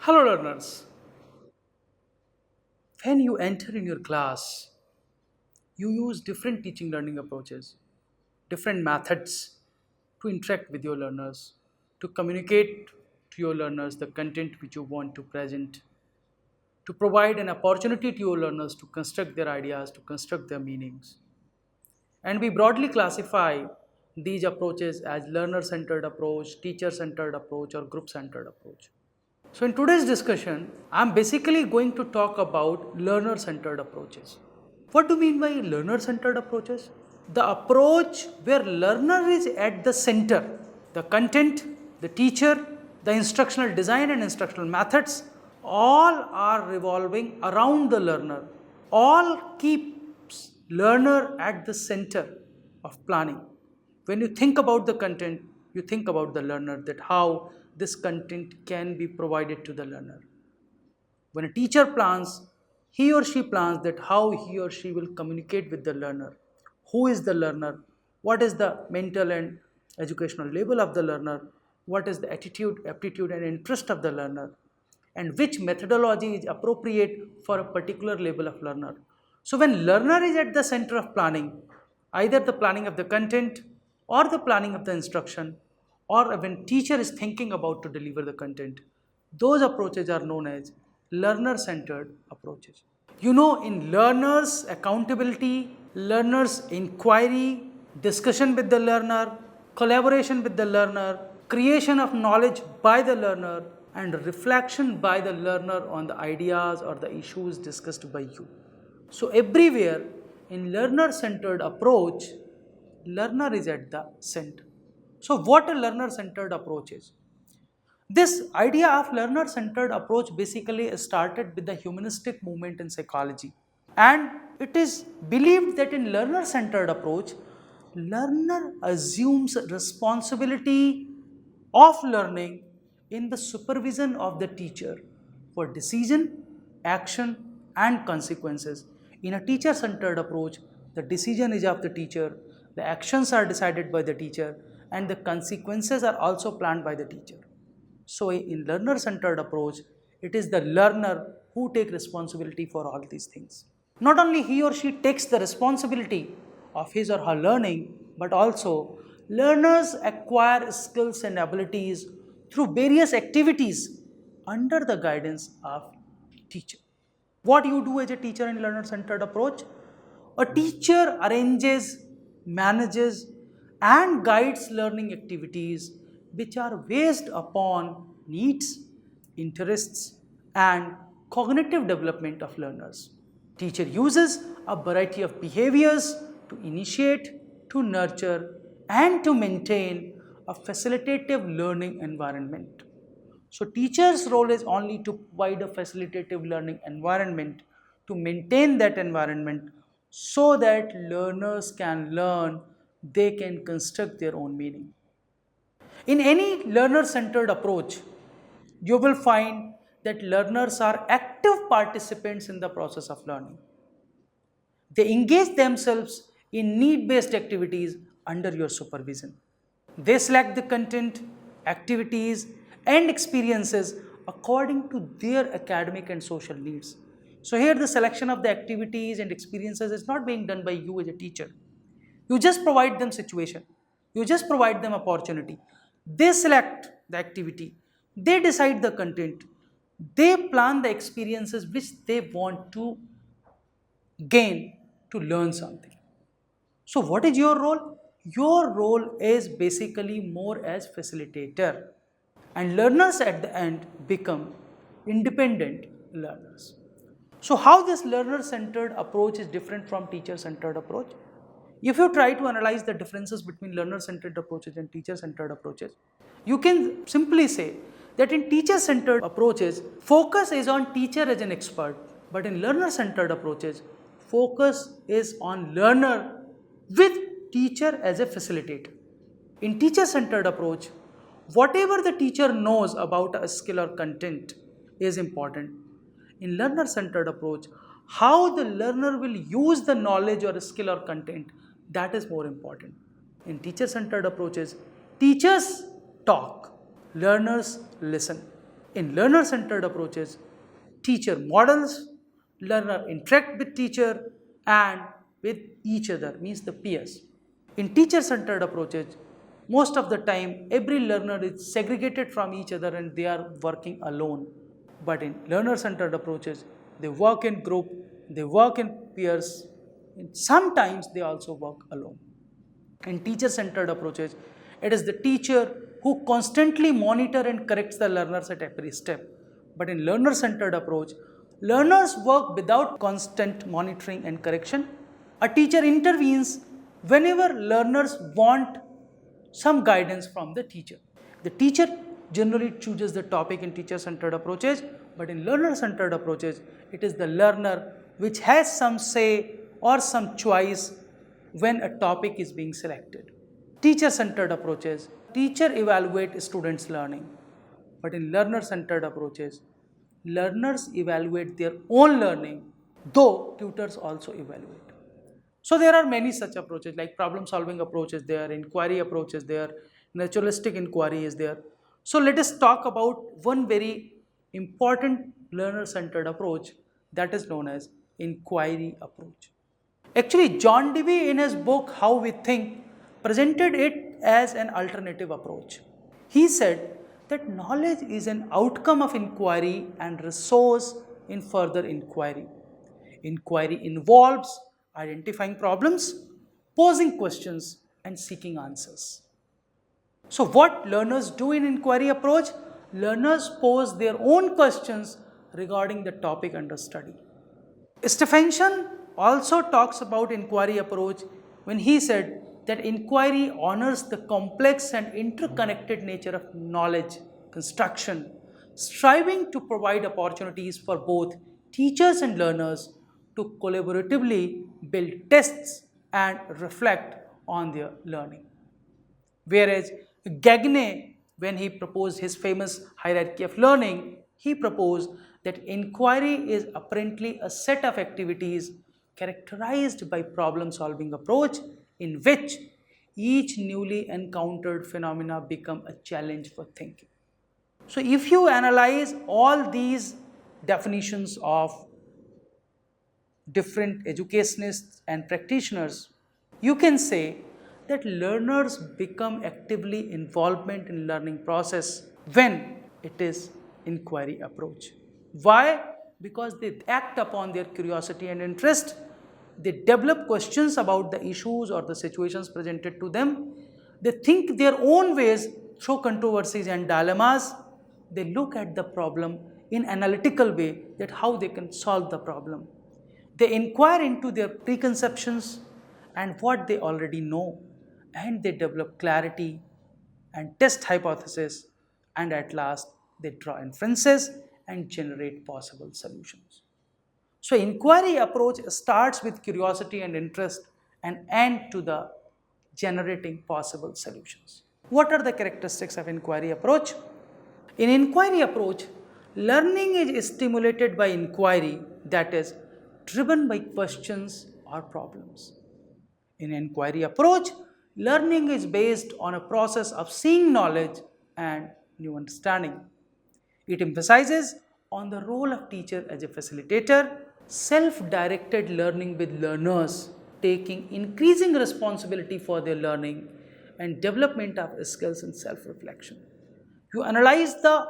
Hello learners, when you enter in your class, you use different teaching learning approaches, different methods to interact with your learners, to communicate to your learners the content which you want to present, to provide an opportunity to your learners to construct their ideas, to construct their meanings. And we broadly classify these approaches as learner-centered approach, teacher-centered approach, or group-centered approach. So in today's discussion, I'm basically going to talk about learner-centered approaches. What do you mean by learner-centered approaches? The approach where learner is at the center. The content, the teacher, the instructional design and instructional methods, all are revolving around the learner. All keeps learner at the center of planning. When you think about the content, you think about the learner, that how this content can be provided to the learner. When a teacher plans, he or she plans that how he or she will communicate with the learner. Who is the learner? What is the mental and educational level of the learner? What is the attitude, aptitude and interest of the learner? And which methodology is appropriate for a particular level of learner. So when learner is at the center of planning, either the planning of the content or the planning of the instruction, or when teacher is thinking about to deliver the content, those approaches are known as learner-centered approaches. You know, in learners accountability, learners inquiry, discussion with the learner, collaboration with the learner, creation of knowledge by the learner, and reflection by the learner on the ideas or the issues discussed by you. So everywhere in learner-centered approach, learner is at the center. So what a learner-centered approach is? This idea of learner-centered approach basically started with the humanistic movement in psychology. And it is believed that in learner-centered approach, learner assumes responsibility of learning in the supervision of the teacher for decision, action and consequences. In a teacher-centered approach, the decision is of the teacher, the actions are decided by the teacher, and the consequences are also planned by the teacher. So in learner-centered approach, it is the learner who takes responsibility for all these things. Not only he or she takes the responsibility of his or her learning, but also learners acquire skills and abilities through various activities under the guidance of teacher. What you do as a teacher in learner-centered approach? A teacher arranges, manages and guides learning activities which are based upon needs, interests and cognitive development of learners. Teacher uses a variety of behaviors to initiate, to nurture and to maintain a facilitative learning environment. So teacher's role is only to provide a facilitative learning environment, to maintain that environment so that learners can learn, they can construct their own meaning. In any learner-centered approach, you will find that learners are active participants in the process of learning. They engage themselves in need-based activities under your supervision. They select the content, activities and experiences according to their academic and social needs. So here the selection of the activities and experiences is not being done by you as a teacher. You just provide them situation. You just provide them opportunity. They select the activity. They decide the content. They plan the experiences which they want to gain to learn something. So what is your role? Your role is basically more as facilitator. And learners at the end become independent learners. So how this learner-centered approach is different from teacher-centered approach? If you try to analyze the differences between learner-centered approaches and teacher-centered approaches, you can simply say that in teacher-centered approaches, focus is on teacher as an expert, but in learner-centered approaches, focus is on learner with teacher as a facilitator. In teacher-centered approach, whatever the teacher knows about a skill or content is important. In learner-centered approach, how the learner will use the knowledge or skill or content, that is more important. In teacher-centered approaches, teachers talk, learners listen. In learner-centered approaches, teacher models, learner interact with teacher and with each other, means the peers. In teacher-centered approaches, most of the time every learner is segregated from each other and they are working alone. But in learner-centered approaches, they work in group, they work in peers, and sometimes they also work alone. In teacher-centered approaches, it is the teacher who constantly monitor and corrects the learners at every step. But in learner-centered approach, learners work without constant monitoring and correction. A teacher intervenes whenever learners want some guidance from the teacher. The teacher generally chooses the topic in teacher-centered approaches, but in learner-centered approaches, it is the learner which has some say or some choice when a topic is being selected. Teacher-centered approaches, teacher evaluate students' learning, but in learner-centered approaches, learners evaluate their own learning, though tutors also evaluate. So there are many such approaches like problem solving approaches there, inquiry approaches there, naturalistic inquiry is there. So let us talk about one very important learner-centered approach that is known as inquiry approach. Actually, John Dewey in his book How We Think presented it as an alternative approach. He said that knowledge is an outcome of inquiry and resource in further inquiry. Inquiry involves identifying problems, posing questions, and seeking answers. So what learners do in inquiry approach? Learners pose their own questions regarding the topic under study. Stephenson also talks about inquiry approach when he said that inquiry honors the complex and interconnected nature of knowledge construction, striving to provide opportunities for both teachers and learners to collaboratively build tests and reflect on their learning. Whereas Gagné, when he proposed his famous hierarchy of learning, he proposed that inquiry is apparently a set of activities characterized by problem-solving approach in which each newly encountered phenomena become a challenge for thinking. So if you analyze all these definitions of different educationists and practitioners, you can say that learners become actively involvement in learning process when it is inquiry approach. Why? Because they act upon their curiosity and interest. They develop questions about the issues or the situations presented to them. They think their own ways through controversies and dilemmas. They look at the problem in analytical way that how they can solve the problem. They inquire into their preconceptions and what they already know, and they develop clarity and test hypotheses, and at last they draw inferences and generate possible solutions. So inquiry approach starts with curiosity and interest and end to the generating possible solutions. What are the characteristics of inquiry approach? In inquiry approach, learning is stimulated by inquiry, that is driven by questions or problems. In inquiry approach, learning is based on a process of seeing knowledge and new understanding. It emphasizes on the role of teacher as a facilitator, self-directed learning with learners taking increasing responsibility for their learning, and development of skills and self-reflection. You analyze the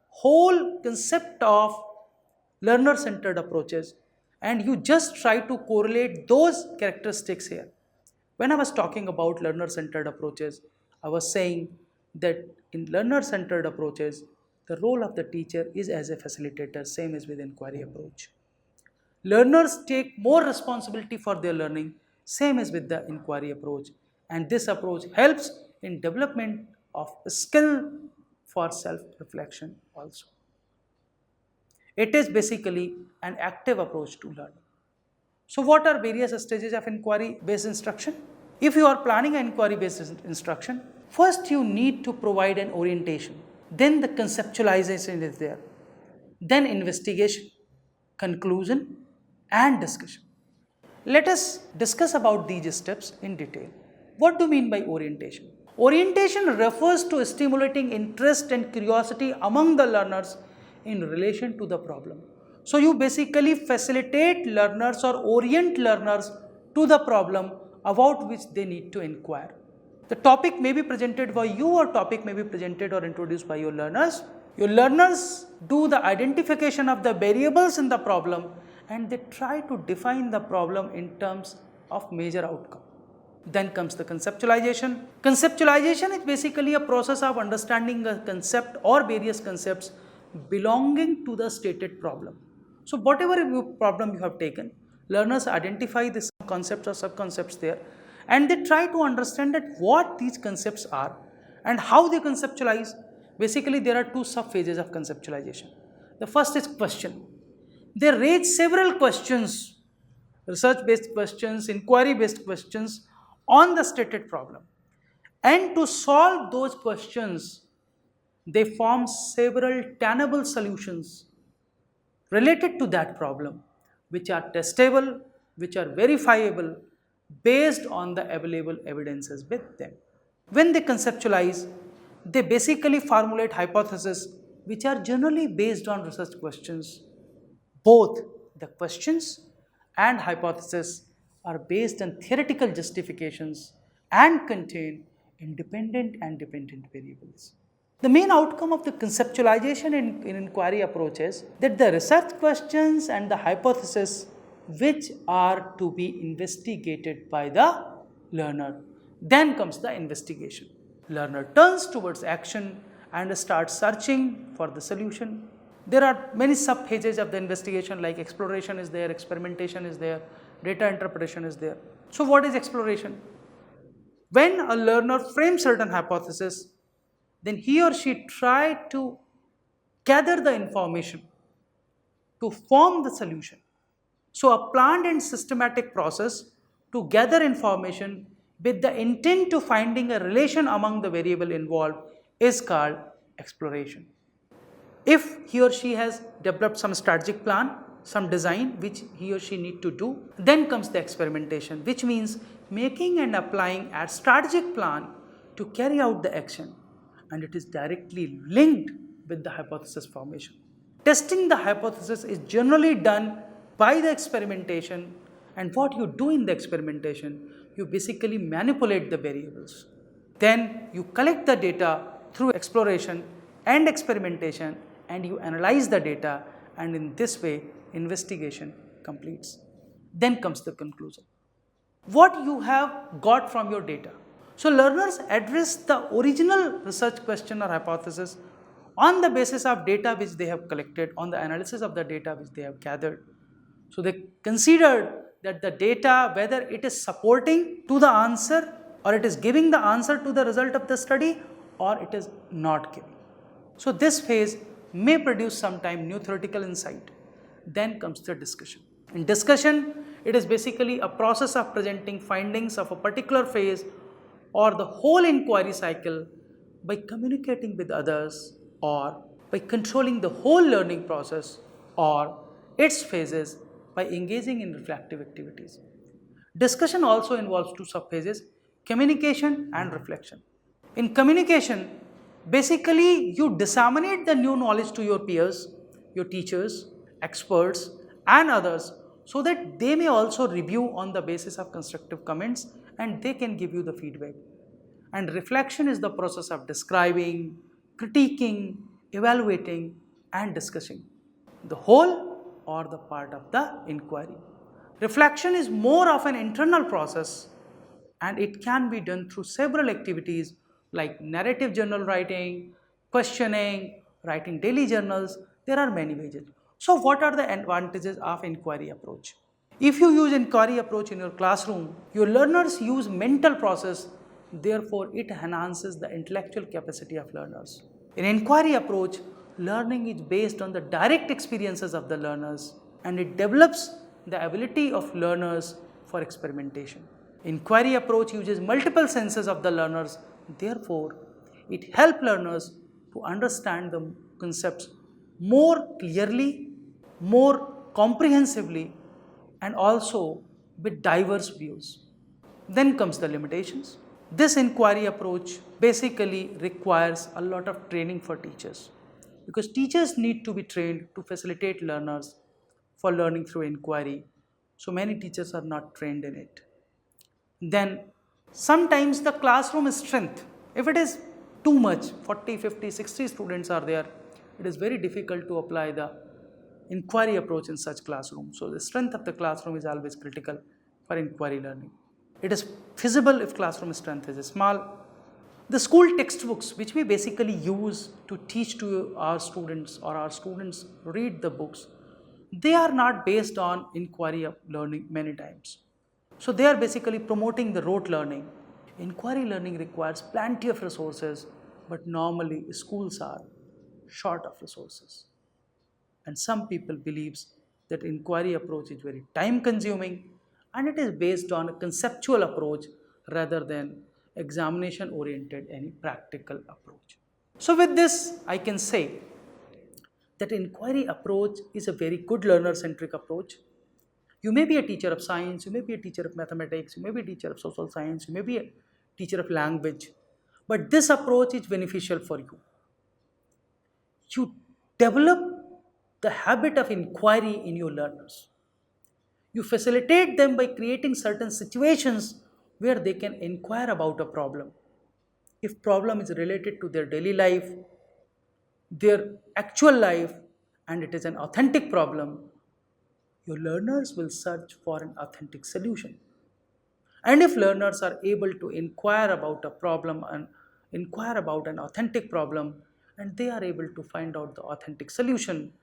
whole concept of learner-centered approaches and you just try to correlate those characteristics here. When I was talking about learner-centered approaches, I was saying that in learner-centered approaches, the role of the teacher is as a facilitator, same as with inquiry approach. Learners take more responsibility for their learning, same as with the inquiry approach. And this approach helps in development of skill for self-reflection also. It is basically an active approach to learning. So what are various stages of inquiry-based instruction? If you are planning an inquiry-based instruction, first you need to provide an orientation. Then the conceptualization is there. Then investigation, conclusion, and discussion. Let us discuss about these steps in detail. What do you mean by orientation? Orientation refers to stimulating interest and curiosity among the learners in relation to the problem. So you basically facilitate learners or orient learners to the problem about which they need to inquire. The topic may be presented by you or topic may be presented or introduced by your learners. Your learners do the identification of the variables in the problem and they try to define the problem in terms of major outcome. Then comes the conceptualization. Conceptualization is basically a process of understanding a concept or various concepts belonging to the stated problem. So whatever problem you have taken, learners identify the concepts or sub-concepts there and they try to understand that what these concepts are and how they conceptualize. Basically there are two sub-phases of conceptualization. The first is question. They raise several questions, research-based questions, inquiry-based questions on the stated problem. And to solve those questions, they form several tenable solutions related to that problem, which are testable, which are verifiable based on the available evidences with them. When they conceptualize, they basically formulate hypotheses which are generally based on research questions. Both the questions and hypotheses are based on theoretical justifications and contain independent and dependent variables. The main outcome of the conceptualization in inquiry approach is that the research questions and the hypotheses which are to be investigated by the learner. Then comes the investigation. Learner turns towards action and starts searching for the solution. There are many sub-phases of the investigation like exploration is there, experimentation is there, data interpretation is there. So what is exploration? When a learner frames certain hypotheses, then he or she tries to gather the information to form the solution. So a planned and systematic process to gather information with the intent to finding a relation among the variable involved is called exploration. If he or she has developed some strategic plan, some design which he or she need to do, then comes the experimentation, which means making and applying a strategic plan to carry out the action, and it is directly linked with the hypothesis formation. Testing the hypothesis is generally done by the experimentation, and what you do in the experimentation, you basically manipulate the variables. Then you collect the data through exploration and experimentation and you analyze the data, and in this way investigation completes. Then comes the conclusion. What you have got from your data. So learners address the original research question or hypothesis on the basis of data which they have collected, on the analysis of the data which they have gathered. So they considered that the data, whether it is supporting to the answer or it is giving the answer to the result of the study or it is not giving. So this phase may produce sometime new theoretical insight. Then comes the discussion. In discussion, it is basically a process of presenting findings of a particular phase or the whole inquiry cycle by communicating with others or by controlling the whole learning process or its phases by engaging in reflective activities. Discussion also involves two subphases, communication and reflection. In communication, basically you disseminate the new knowledge to your peers, your teachers, experts and others so that they may also review on the basis of constructive comments and they can give you the feedback. And reflection is the process of describing, critiquing, evaluating and discussing the whole or the part of the inquiry. Reflection is more of an internal process and it can be done through several activities like narrative journal writing, questioning, writing daily journals. There are many ways. So what are the advantages of inquiry approach? If you use inquiry approach in your classroom, your learners use mental process, therefore it enhances the intellectual capacity of learners. In inquiry approach, learning is based on the direct experiences of the learners and it develops the ability of learners for experimentation. Inquiry approach uses multiple senses of the learners, therefore it helps learners to understand the concepts more clearly, more comprehensively and also with diverse views. Then comes the limitations. This inquiry approach basically requires a lot of training for teachers because teachers need to be trained to facilitate learners for learning through inquiry. So many teachers are not trained in it. Then sometimes the classroom strength, if it is too much, 40, 50, 60 students are there, it is very difficult to apply the inquiry approach in such classroom. So the strength of the classroom is always critical for inquiry learning. It is feasible if classroom strength is small. The school textbooks, which we basically use to teach to our students or our students read the books, they are not based on inquiry learning many times. So they are basically promoting the rote learning. Inquiry learning requires plenty of resources, but normally schools are short of resources. And some people believes that inquiry approach is very time consuming and it is based on a conceptual approach rather than examination oriented any practical approach. So with this I can say that inquiry approach is a very good learner centric approach. You may be a teacher of science, you may be a teacher of mathematics, you may be a teacher of social science, you may be a teacher of language, but this approach is beneficial for you. You develop the habit of inquiry in your learners. You facilitate them by creating certain situations where they can inquire about a problem. If problem is related to their daily life, their actual life, and it is an authentic problem, your learners will search for an authentic solution. And if learners are able to inquire about a problem and inquire about an authentic problem, and they are able to find out the authentic solution,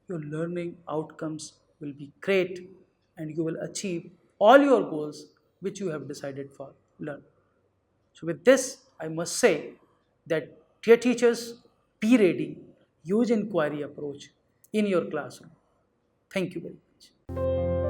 your learning outcomes will be great and you will achieve all your goals which you have decided for learn. So with this, I must say that dear teachers, be ready, use inquiry approach in your classroom. Thank you very much.